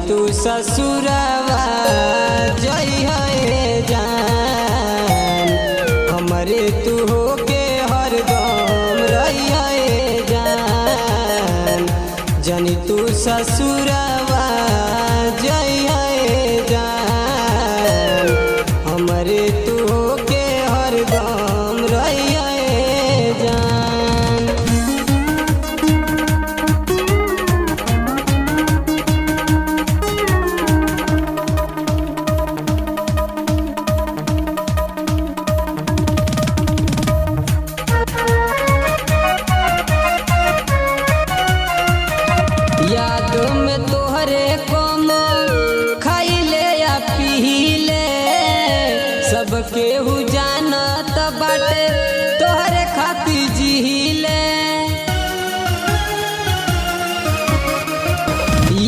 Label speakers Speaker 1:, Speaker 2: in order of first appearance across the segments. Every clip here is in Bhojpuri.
Speaker 1: तू ससुरवा जइहे जान, हमरे तू होके हरदम रहिए जान। जनी तू ससुरवा जइहे जान, हमरे तू होके हरदम रहिए जान। याद में तोहरे कम खाइले या पीले, सब केहू जानत बाटे तोहरे खातिर जीले।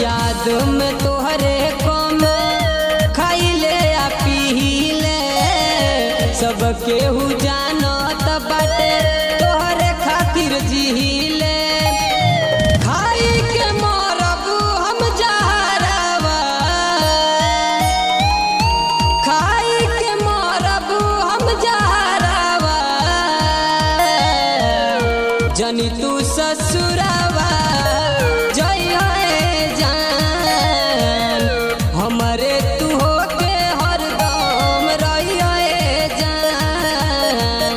Speaker 1: याद में तोहरे कम खाइले या पीले, सब केहू जानत बाटे तोहरे खातिर जीले। जनी तू ससुरवा जइहे जान, हमरे तू होके हरदम रहिए जान।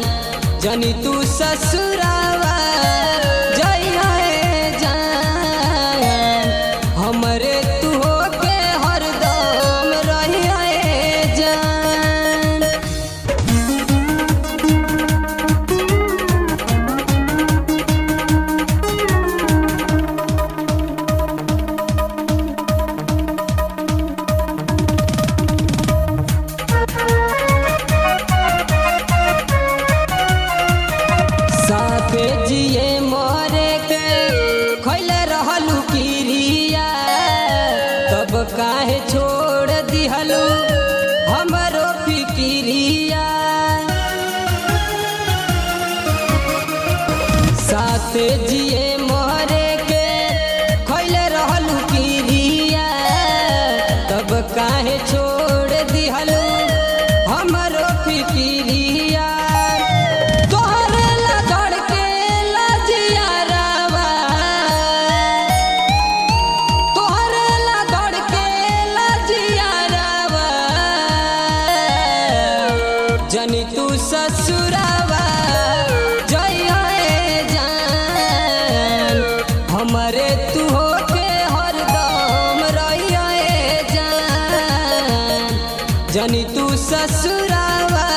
Speaker 1: जनी तू ससुरवा जइहे जान, हमरे तू होके हरदम रहिए जान। साथे जिए मरे के खैले रहलू किरिया, तब काहे छोड़ दिहलू हमरो फिकिरिया। साथे जिए मरे के खैले रहलू किरिया, तब काहे छोड़ दिहलू हमरो फिकिरिया। जनी तू ससुरवा जइहे जान, हमरे तू होके हरदम रहिए जान। जनी तू ससुरवा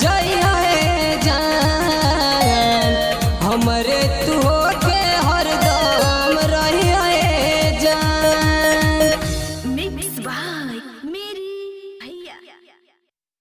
Speaker 1: जइहे जान, हमरे तू होके